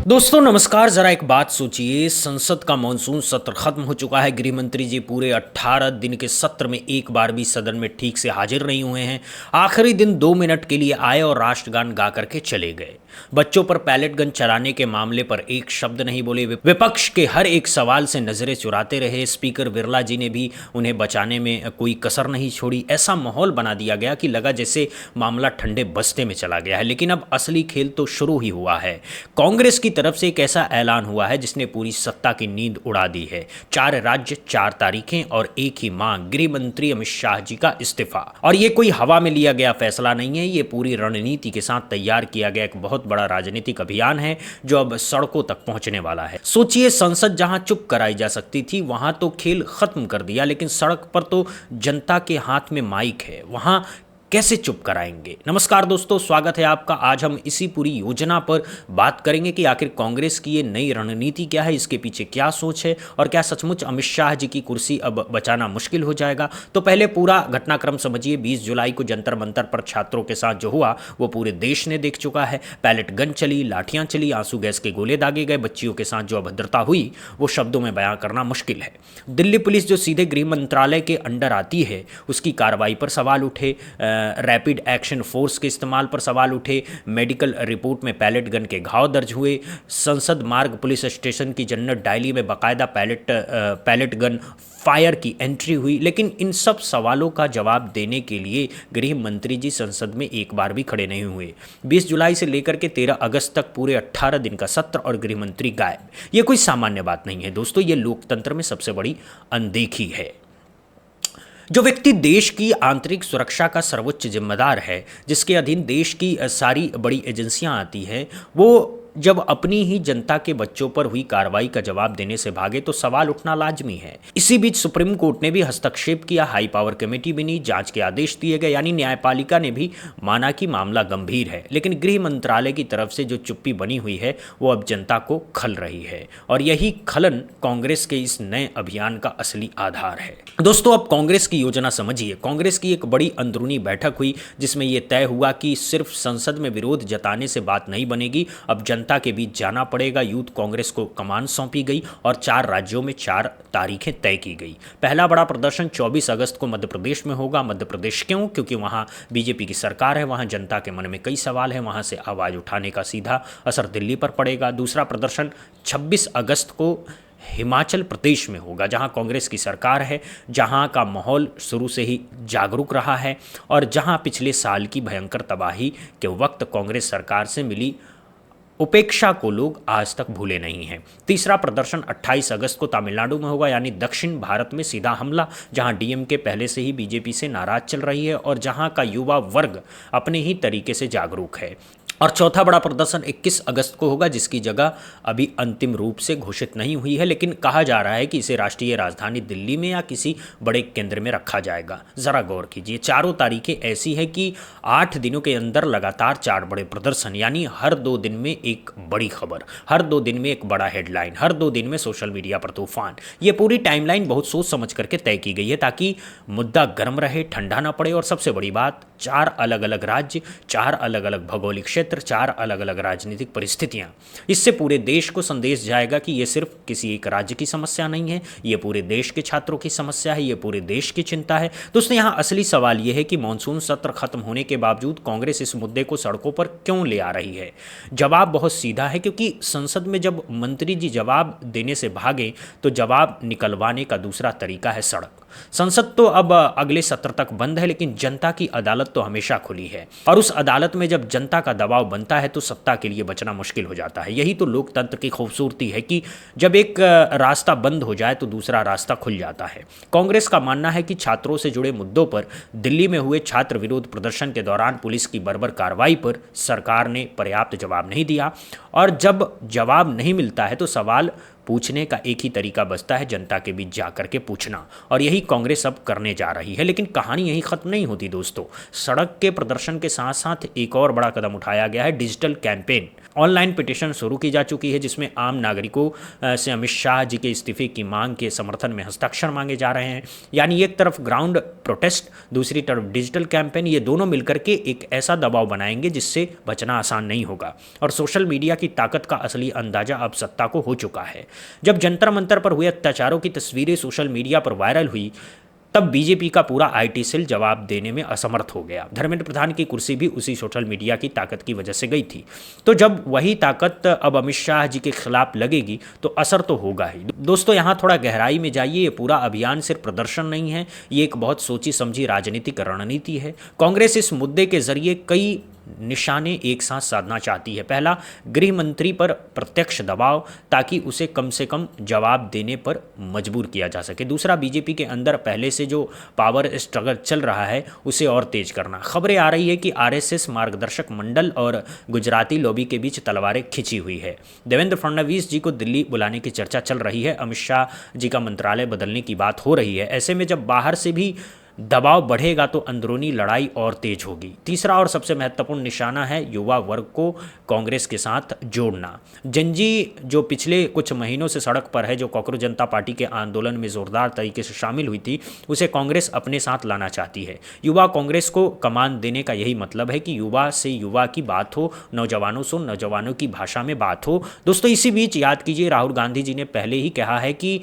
दोस्तों नमस्कार। जरा एक बात सोचिए, संसद का मॉनसून सत्र खत्म हो चुका है। गृह मंत्री जी पूरे 18 दिन के सत्र में एक बार भी सदन में ठीक से हाजिर नहीं हुए हैं। आखिरी दिन 2 मिनट के लिए आए और राष्ट्रगान गा करके चले गए। बच्चों पर पैलेट गन चलाने के मामले पर एक शब्द नहीं बोले। विपक्ष के हर एक सवाल से नजरें चुराते रहे। स्पीकर बिरला जी ने भी उन्हें बचाने में कोई कसर नहीं छोड़ी। ऐसा माहौल बना दिया गया कि लगा जैसे मामला ठंडे बस्ते में चला गया है। लेकिन अब असली खेल तो शुरू ही हुआ है। कांग्रेस की तरफ से एक ऐसा ऐलान हुआ है जिसने पूरी सत्ता की नींद उड़ा दी है। 4 राज्य, 4 तारीखें और एक ही मांग, गृह मंत्री अमित शाह जी का इस्तीफा। और ये कोई हवा में लिया गया फैसला नहीं है, ये पूरी रणनीति के साथ तैयार किया गया एक बहुत बड़ा राजनीतिक अभियान है जो अब सड़कों तक पहुंचने वाला है। सोचिए, संसद जहां चुप कराई जा सकती थी वहां तो खेल खत्म कर दिया, लेकिन सड़क पर तो जनता के हाथ में माइक है, वहां कैसे चुप कराएंगे। नमस्कार दोस्तों, स्वागत है आपका। आज हम इसी पूरी योजना पर बात करेंगे कि आखिर कांग्रेस की ये नई रणनीति क्या है, इसके पीछे क्या सोच है और क्या सचमुच अमित शाह जी की कुर्सी अब बचाना मुश्किल हो जाएगा। तो पहले पूरा घटनाक्रम समझिए। 20 जुलाई को जंतर मंतर पर छात्रों के साथ जो हुआ वो पूरे देश ने देख चुका है। पैलेट गन चली, लाठियां चली, आंसू गैस के गोले दागे गए। बच्चियों के साथ जो अभद्रता हुई वो शब्दों में बयां करना मुश्किल है। दिल्ली पुलिस जो सीधे गृह मंत्रालय के अंडर आती है उसकी कार्रवाई पर सवाल उठे। रैपिड एक्शन फोर्स के इस्तेमाल पर सवाल उठे। मेडिकल रिपोर्ट में पैलेट गन के घाव दर्ज हुए। संसद मार्ग पुलिस स्टेशन की जन्नत डायली में बाकायदा पैलेट गन फायर की एंट्री हुई। लेकिन इन सब सवालों का जवाब देने के लिए गृह मंत्री जी संसद में एक बार भी खड़े नहीं हुए। 20 जुलाई से लेकर के 13 अगस्त तक पूरे 18 दिन का सत्र और गृह मंत्री गायब। ये कोई सामान्य बात नहीं है दोस्तों, ये लोकतंत्र में सबसे बड़ी अनदेखी है। जो व्यक्ति देश की आंतरिक सुरक्षा का सर्वोच्च जिम्मेदार है, जिसके अधीन देश की सारी बड़ी एजेंसियां आती हैं, वो जब अपनी ही जनता के बच्चों पर हुई कार्रवाई का जवाब देने से भागे तो सवाल उठना लाजमी है। इसी बीच सुप्रीम कोर्ट ने भी हस्तक्षेप किया, हाई पावर कमेटी बनी, जांच के आदेश दिए गए, यानी न्यायपालिका ने भी माना कि मामला गंभीर है। लेकिन गृह मंत्रालय की तरफ से जो चुप्पी बनी हुई है वो अब जनता को खल रही है और यही खलन कांग्रेस के इस नए अभियान का असली आधार है। दोस्तों अब कांग्रेस की योजना समझिए। कांग्रेस की एक बड़ी अंदरूनी बैठक हुई जिसमें यह तय हुआ कि सिर्फ संसद में विरोध जताने से बात नहीं बनेगी, अब जनता के बीच जाना पड़ेगा। यूथ कांग्रेस को कमान सौंपी गई और 4 राज्यों में 4 तारीखें तय की गई। पहला बड़ा प्रदर्शन 24 अगस्त को मध्य प्रदेश में होगा। मध्य प्रदेश क्यों? क्योंकि वहां बीजेपी की सरकार है, वहां जनता के मन में कई सवाल हैं, वहां से आवाज उठाने का सीधा असर दिल्ली पर पड़ेगा। दूसरा प्रदर्शन 26 अगस्त को हिमाचल प्रदेश में होगा, जहां कांग्रेस की सरकार है, जहां का माहौल शुरू से ही जागरूक रहा है और जहां पिछले साल की भयंकर तबाही के वक्त कांग्रेस सरकार से मिली उपेक्षा को लोग आज तक भूले नहीं हैं। तीसरा प्रदर्शन 28 अगस्त को तमिलनाडु में होगा, यानी दक्षिण भारत में सीधा हमला, जहां डीएमके पहले से ही बीजेपी से नाराज चल रही है और जहां का युवा वर्ग अपने ही तरीके से जागरूक है। और चौथा बड़ा प्रदर्शन 21 अगस्त को होगा, जिसकी जगह अभी अंतिम रूप से घोषित नहीं हुई है, लेकिन कहा जा रहा है कि इसे राष्ट्रीय राजधानी दिल्ली में या किसी बड़े केंद्र में रखा जाएगा। जरा गौर कीजिए, चारों तारीखें ऐसी है कि 8 दिनों के अंदर लगातार 4 बड़े प्रदर्शन, यानी हर 2 दिन में एक बड़ी खबर, हर 2 दिन में एक बड़ा हेडलाइन, हर 2 दिन में सोशल मीडिया पर तूफान। ये पूरी टाइमलाइन बहुत सोच समझ करके तय की गई है ताकि मुद्दा गर्म रहे, ठंडा ना पड़े। और सबसे बड़ी बात, 4 अलग अलग राज्य, 4 अलग अलग भौगोलिक क्षेत्र, 4 अलग अलग राजनीतिक परिस्थितियां। इससे पूरे देश को संदेश जाएगा कि यह सिर्फ किसी एक राज्य की समस्या नहीं है, यह पूरे देश के छात्रों की समस्या है, यह पूरे देश की चिंता है। दोस्तों यहां असली सवाल यह है कि मॉनसून सत्र खत्म होने के बावजूद कांग्रेस इस मुद्दे को सड़कों पर क्यों ले आ रही है। जवाब बहुत सीधा है, क्योंकि संसद में जब मंत्री जी जवाब देने से भागे तो जवाब निकलवाने का दूसरा तरीका है सड़क। संसद तो अब अगले सत्र तक बंद है, लेकिन जनता की अदालत तो हमेशा खुली है और उस अदालत में जब जनता का दबाव बनता है तो सत्ता के लिए बचना मुश्किल हो जाता है। यही तो लोकतंत्र की खूबसूरती है कि जब एक रास्ता बंद हो जाए तो दूसरा रास्ता खुल जाता है। कांग्रेस का मानना है कि छात्रों से जुड़े मुद्दों पर दिल्ली में हुए छात्र विरोध प्रदर्शन के दौरान पुलिस की बर्बर कार्रवाई पर सरकार ने पर्याप्त जवाब नहीं दिया और जब जवाब नहीं मिलता है तो सवाल पूछने का एक ही तरीका बचता है, जनता के बीच जा करके पूछना, और यही कांग्रेस अब करने जा रही है। लेकिन कहानी यही खत्म नहीं होती दोस्तों। सड़क के प्रदर्शन के साथ साथ एक और बड़ा कदम उठाया गया है, डिजिटल कैंपेन। ऑनलाइन पिटीशन शुरू की जा चुकी है, जिसमें आम नागरिकों से अमित शाह जी के इस्तीफे की मांग के समर्थन में हस्ताक्षर मांगे जा रहे हैं। यानी एक तरफ ग्राउंड प्रोटेस्ट, दूसरी तरफ डिजिटल कैंपेन, ये दोनों मिलकर के एक ऐसा दबाव बनाएंगे जिससे बचना आसान नहीं होगा। और सोशल मीडिया की ताकत का असली अंदाजा अब सत्ता को हो चुका है। जब जंतर मंतर पर हुए अत्याचारों की तस्वीरें सोशल मीडिया पर वायरल हुई, तब बीजेपी का पूरा आईटी सेल जवाब देने में असमर्थ हो गया। धर्मेंद्र प्रधान की कुर्सी भी उसी सोशल मीडिया की ताकत की वजह से गई थी। तो जब वही ताकत अब अमित शाह जी के खिलाफ लगेगी तो असर तो होगा ही। दोस्तों, यहाँ थोड़ा गहराई में जाइए। ये पूरा अभियान सिर्फ प्रदर्शन नहीं है, ये एक बहुत सोची समझी राजनीतिक रणनीति है। कांग्रेस इस मुद्दे के जरिए कई निशाने एक साथ साधना चाहती है। पहला, गृह मंत्री पर प्रत्यक्ष दबाव, ताकि उसे कम से कम जवाब देने पर मजबूर किया जा सके। दूसरा, बीजेपी के अंदर पहले से जो पावर स्ट्रगल चल रहा है उसे और तेज करना। खबरें आ रही है कि आरएसएस मार्गदर्शक मंडल और गुजराती लॉबी के बीच तलवारें खिंची हुई है। देवेंद्र फडणवीस जी को दिल्ली बुलाने की चर्चा चल रही है। अमित शाह जी का मंत्रालय बदलने की बात हो रही है। ऐसे में जब बाहर से भी दबाव बढ़ेगा तो अंदरूनी लड़ाई और तेज होगी। तीसरा और सबसे महत्वपूर्ण निशाना है युवा वर्ग को कांग्रेस के साथ जोड़ना। जनजी जो पिछले कुछ महीनों से सड़क पर है, जो कॉकरोच जनता पार्टी के आंदोलन में जोरदार तरीके से शामिल हुई थी, उसे कांग्रेस अपने साथ लाना चाहती है। युवा कांग्रेस को कमान देने का यही मतलब है कि युवा से युवा की बात हो, नौजवानों से नौजवानों की भाषा में बात हो। दोस्तों, इसी बीच याद कीजिए, राहुल गांधी जी ने पहले ही कहा है कि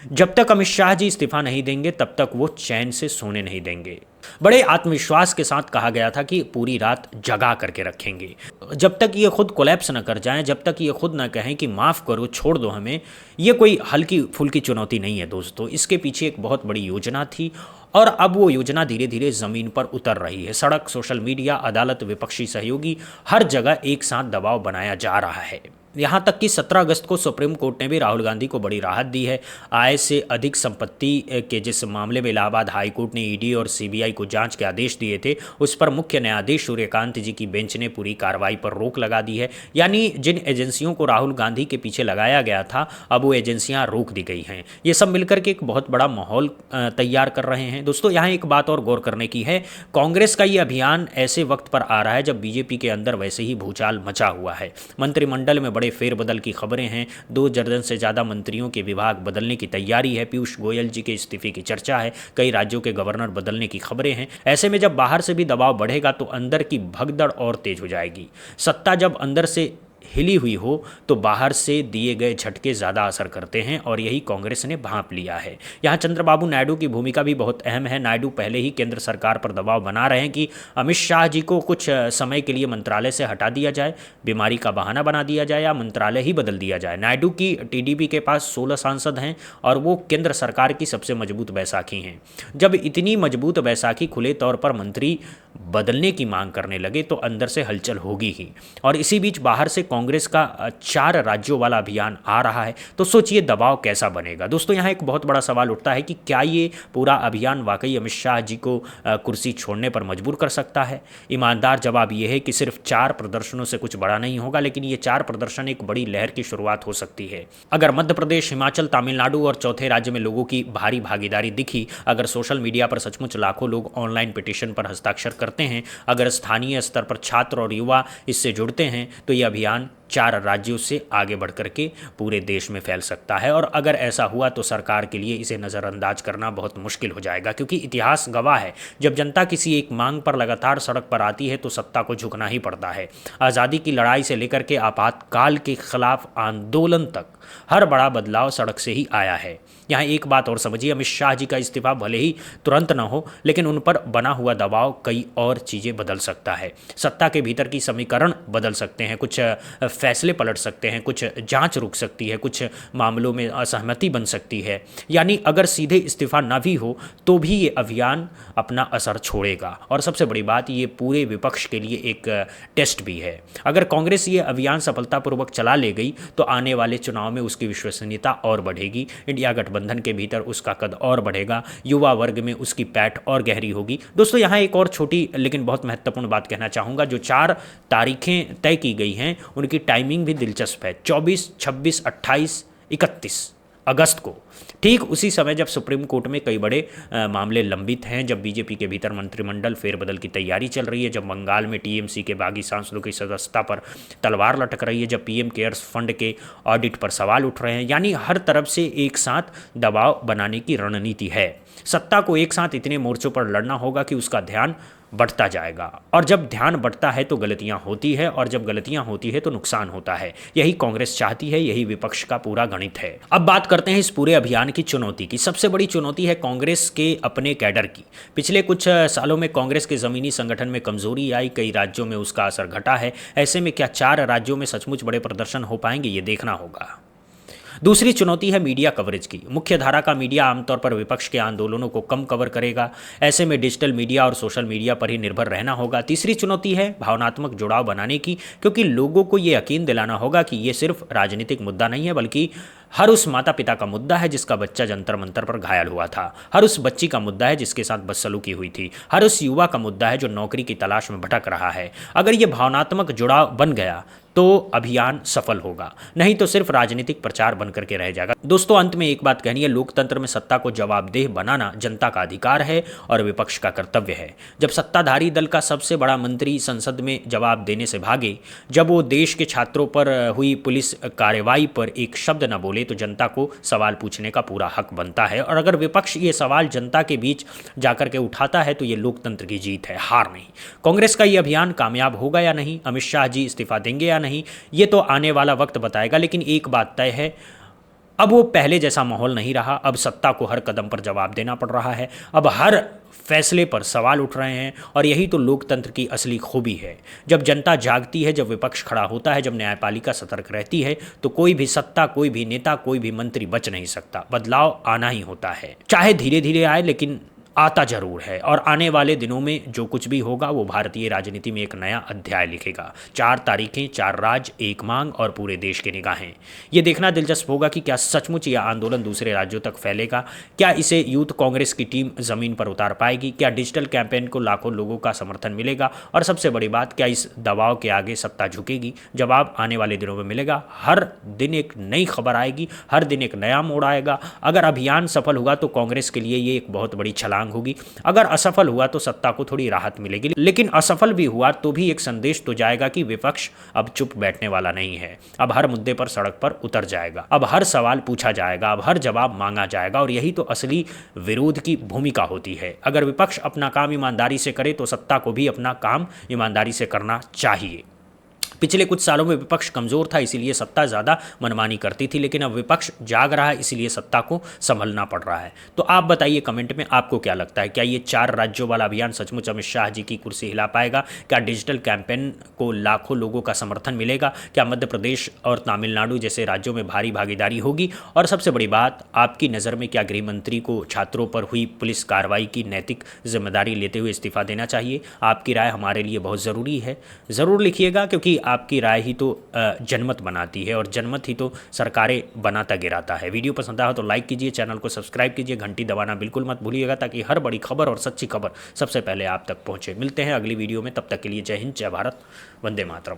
जब तक अमित शाह जी इस्तीफा नहीं देंगे तब तक वो चैन से सोने नहीं देंगे। बड़े आत्मविश्वास के साथ कहा गया था कि पूरी रात जगा करके रखेंगे। जब तक ये खुद कोलैप्स न कर जाएं, जब तक ये खुद न कहें कि माफ़ करो, छोड़ दो हमें, ये कोई हल्की फुल्की चुनौती नहीं है दोस्तों। इसके पीछे एक बहुत बड़ी योजना थी और अब वो योजना धीरे धीरे ज़मीन पर उतर रही है। सड़क, सोशल मीडिया, अदालत, विपक्षी सहयोगी, हर जगह एक साथ दबाव बनाया जा रहा है। यहाँ तक कि 17 अगस्त को सुप्रीम कोर्ट ने भी राहुल गांधी को बड़ी राहत दी है। आय से अधिक संपत्ति के जिस मामले में इलाहाबाद हाई कोर्ट ने ईडी और सीबीआई को जांच के आदेश दिए थे, उस पर मुख्य न्यायाधीश सूर्यकांत जी की बेंच ने पूरी कार्रवाई पर रोक लगा दी है। यानी जिन एजेंसियों को राहुल गांधी के पीछे लगाया गया था, अब वो एजेंसियाँ रोक दी गई हैं। ये सब मिलकर के एक बहुत बड़ा माहौल तैयार कर रहे हैं। दोस्तों, यहाँ एक बात और गौर करने की है, कांग्रेस का ये अभियान ऐसे वक्त पर आ रहा है जब बीजेपी के अंदर वैसे ही भूचाल मचा हुआ है। मंत्रिमंडल में बड़े फेरबदल की खबरें हैं। 2 दर्जन से ज़्यादा मंत्रियों के विभाग बदलने की तैयारी है। पीयूष गोयल जी के इस्तीफे की चर्चा है। कई राज्यों के गवर्नर बदलने की खबरें हैं। ऐसे में जब बाहर से भी दबाव बढ़ेगा तो अंदर की भगदड़ और तेज हो जाएगी। सत्ता जब अंदर से हिली हुई हो तो बाहर से दिए गए झटके ज़्यादा असर करते हैं, और यही कांग्रेस ने भांप लिया है। यहाँ चंद्रबाबू नायडू की भूमिका भी बहुत अहम है। नायडू पहले ही केंद्र सरकार पर दबाव बना रहे हैं कि अमित शाह जी को कुछ समय के लिए मंत्रालय से हटा दिया जाए, बीमारी का बहाना बना दिया जाए या मंत्रालय ही बदल दिया जाए। नायडू की टीडीपी के पास 16 सांसद हैं और वो केंद्र सरकार की सबसे मजबूत बैसाखी हैं। जब इतनी मजबूत बैसाखी खुले तौर पर मंत्री बदलने की मांग करने लगे तो अंदर से हलचल होगी ही। और इसी बीच बाहर से कांग्रेस का 4 राज्यों वाला अभियान आ रहा है, तो सोचिए दबाव कैसा बनेगा। दोस्तों, यहाँ एक बहुत बड़ा सवाल उठता है कि क्या ये पूरा अभियान वाकई अमित शाह जी को कुर्सी छोड़ने पर मजबूर कर सकता है। ईमानदार जवाब ये है कि सिर्फ 4 प्रदर्शनों से कुछ बड़ा नहीं होगा, लेकिन ये 4 प्रदर्शन एक बड़ी लहर की शुरुआत हो सकती है। अगर मध्य प्रदेश, हिमाचल, तमिलनाडु और चौथे राज्य में लोगों की भारी भागीदारी दिखी, अगर सोशल मीडिया पर सचमुच लाखों लोग ऑनलाइन पिटीशन पर हस्ताक्षर करते हैं, अगर स्थानीय स्तर पर छात्र और युवा इससे जुड़ते हैं, तो ये अभियान 4 राज्यों से आगे बढ़ करके पूरे देश में फैल सकता है। और अगर ऐसा हुआ तो सरकार के लिए इसे नज़रअंदाज करना बहुत मुश्किल हो जाएगा, क्योंकि इतिहास गवाह है, जब जनता किसी एक मांग पर लगातार सड़क पर आती है तो सत्ता को झुकना ही पड़ता है। आज़ादी की लड़ाई से लेकर के आपातकाल के खिलाफ आंदोलन तक हर बड़ा बदलाव सड़क से ही आया है। यहाँ एक बात और समझिए, अमित शाह जी का इस्तीफा भले ही तुरंत न हो, लेकिन उन पर बना हुआ दबाव कई और चीज़ें बदल सकता है। सत्ता के भीतर की समीकरण बदल सकते हैं, कुछ फैसले पलट सकते हैं, कुछ जांच रुक सकती है, कुछ मामलों में असहमति बन सकती है। यानी अगर सीधे इस्तीफा न भी हो तो भी ये अभियान अपना असर छोड़ेगा। और सबसे बड़ी बात, ये पूरे विपक्ष के लिए एक टेस्ट भी है। अगर कांग्रेस ये अभियान सफलतापूर्वक चला ले गई तो आने वाले चुनाव में उसकी विश्वसनीयता और बढ़ेगी, इंडिया गठबंधन के भीतर उसका कद और बढ़ेगा, युवा वर्ग में उसकी पैठ और गहरी होगी। दोस्तों, यहाँ एक और छोटी लेकिन बहुत महत्वपूर्ण बात कहना चाहूँगा। जो 4 तारीखें तय की गई हैं उनकी टाइमिंग भी दिलचस्प है। 24, 26, 28 31 अगस्त को। ठीक उसी समय जब सुप्रीम कोर्ट में कई बड़े मामले लंबित हैं, जब बीजेपी के भीतर मंत्रिमंडल फेरबदल की तैयारी चल रही है, जब बंगाल में टीएमसी के बागी सांसदों की सदस्यता पर तलवार लटक रही है, जब पीएम केयर्स फंड के ऑडिट पर सवाल उठ रहे हैं, यानी हर तरफ से एक साथ दबाव बनाने की रणनीति है। सत्ता को एक साथ इतने मोर्चों पर लड़ना होगा कि उसका ध्यान बढ़ता जाएगा, और जब ध्यान बढ़ता है तो गलतियां होती है, और जब गलतियां होती है तो नुकसान होता है। यही कांग्रेस चाहती है, यही विपक्ष का पूरा गणित है। अब बात करते हैं इस पूरे अभियान की चुनौती की। सबसे बड़ी चुनौती है कांग्रेस के अपने कैडर की। पिछले कुछ सालों में कांग्रेस के जमीनी संगठन में कमजोरी आई, कई राज्यों में उसका असर घटा है। ऐसे में क्या 4 राज्यों में सचमुच बड़े प्रदर्शन हो पाएंगे, ये देखना होगा। दूसरी चुनौती है मीडिया कवरेज की। मुख्य धारा का मीडिया आमतौर पर विपक्ष के आंदोलनों को कम कवर करेगा, ऐसे में डिजिटल मीडिया और सोशल मीडिया पर ही निर्भर रहना होगा। तीसरी चुनौती है भावनात्मक जुड़ाव बनाने की, क्योंकि लोगों को ये यकीन दिलाना होगा कि ये सिर्फ राजनीतिक मुद्दा नहीं है, बल्कि हर उस माता पिता का मुद्दा है जिसका बच्चा जंतर मंतर पर घायल हुआ था, हर उस बच्ची का मुद्दा है जिसके साथ बदसलूकी हुई थी, हर उस युवा का मुद्दा है जो नौकरी की तलाश में भटक रहा है। अगर ये भावनात्मक जुड़ाव बन गया तो अभियान सफल होगा, नहीं तो सिर्फ राजनीतिक प्रचार बनकर के रह जाएगा। दोस्तों, अंत में एक बात कहनी है, लोकतंत्र में सत्ता को जवाबदेह बनाना जनता का अधिकार है और विपक्ष का कर्तव्य है। जब सत्ताधारी दल का सबसे बड़ा मंत्री संसद में जवाब देने से भागे, जब वो देश के छात्रों पर हुई पुलिस कार्रवाई पर एक शब्द न बोले, तो जनता को सवाल पूछने का पूरा हक बनता है। और अगर विपक्ष ये सवाल जनता के बीच जाकर के उठाता है तो ये लोकतंत्र की जीत है, हार नहीं। कांग्रेस का ये अभियान कामयाब होगा या नहीं, अमित शाह जी इस्तीफा देंगे या नहीं, ये तो आने वाला वक्त बताएगा। लेकिन एक बात तय है, अब वो पहले जैसा माहौल नहीं रहा। अब सत्ता को हर कदम पर जवाब देना पड़ रहा है, अब हर फैसले पर सवाल उठ रहे हैं, और यही तो लोकतंत्र की असली खूबी है। जब जनता जागती है, जब विपक्ष खड़ा होता है, जब न्यायपालिका सतर्क रहती है, तो कोई भी सत्ता, कोई भी नेता, कोई भी मंत्री बच नहीं सकता। बदलाव आना ही होता है, चाहे धीरे धीरे आए, लेकिन आता जरूर है। और आने वाले दिनों में जो कुछ भी होगा वो भारतीय राजनीति में एक नया अध्याय लिखेगा। 4 तारीखें, 4 राज्य, एक मांग और पूरे देश की निगाहें। ये देखना दिलचस्प होगा कि क्या सचमुच यह आंदोलन दूसरे राज्यों तक फैलेगा, क्या इसे यूथ कांग्रेस की टीम जमीन पर उतार पाएगी, क्या डिजिटल कैंपेन को लाखों लोगों का समर्थन मिलेगा, और सबसे बड़ी बात, क्या इस दबाव के आगे सत्ता झुकेगी। जवाब आने वाले दिनों में मिलेगा। हर दिन एक नई खबर आएगी, हर दिन एक नया मोड़ आएगा। अगर अभियान सफल हुआ तो कांग्रेस के लिए ये एक बहुत बड़ी छलांग होगी, अगर असफल हुआ तो सत्ता को थोड़ी राहत मिलेगी। लेकिन असफल भी हुआ तो भी एक संदेश तो जाएगा कि विपक्ष अब चुप बैठने वाला नहीं है। अब हर मुद्दे पर सड़क पर उतर जाएगा, अब हर सवाल पूछा जाएगा, अब हर जवाब मांगा जाएगा, और यही तो असली विरोध की भूमिका होती है। अगर विपक्ष अपना काम ईमानदारी से करे तो सत्ता को भी अपना काम ईमानदारी से करना चाहिए। पिछले कुछ सालों में विपक्ष कमजोर था, इसीलिए सत्ता ज़्यादा मनमानी करती थी, लेकिन अब विपक्ष जाग रहा है, इसीलिए सत्ता को संभलना पड़ रहा है। तो आप बताइए कमेंट में, आपको क्या लगता है, क्या ये 4 राज्यों वाला अभियान सचमुच अमित शाह जी की कुर्सी हिला पाएगा? क्या डिजिटल कैंपेन को लाखों लोगों का समर्थन मिलेगा? क्या मध्य प्रदेश और तमिलनाडु जैसे राज्यों में भारी भागीदारी होगी? और सबसे बड़ी बात, आपकी नज़र में क्या गृह मंत्री को छात्रों पर हुई पुलिस कार्रवाई की नैतिक जिम्मेदारी लेते हुए इस्तीफा देना चाहिए? आपकी राय हमारे लिए बहुत ज़रूरी है, ज़रूर लिखिएगा, क्योंकि आपकी राय ही तो जनमत बनाती है, और जनमत ही तो सरकारें बनाता गिराता है। वीडियो पसंद आया तो लाइक कीजिए, चैनल को सब्सक्राइब कीजिए, घंटी दबाना बिल्कुल मत भूलिएगा, ताकि हर बड़ी खबर और सच्ची खबर सबसे पहले आप तक पहुंचे। मिलते हैं अगली वीडियो में, तब तक के लिए जय हिंद, जय भारत, वंदे मातरम।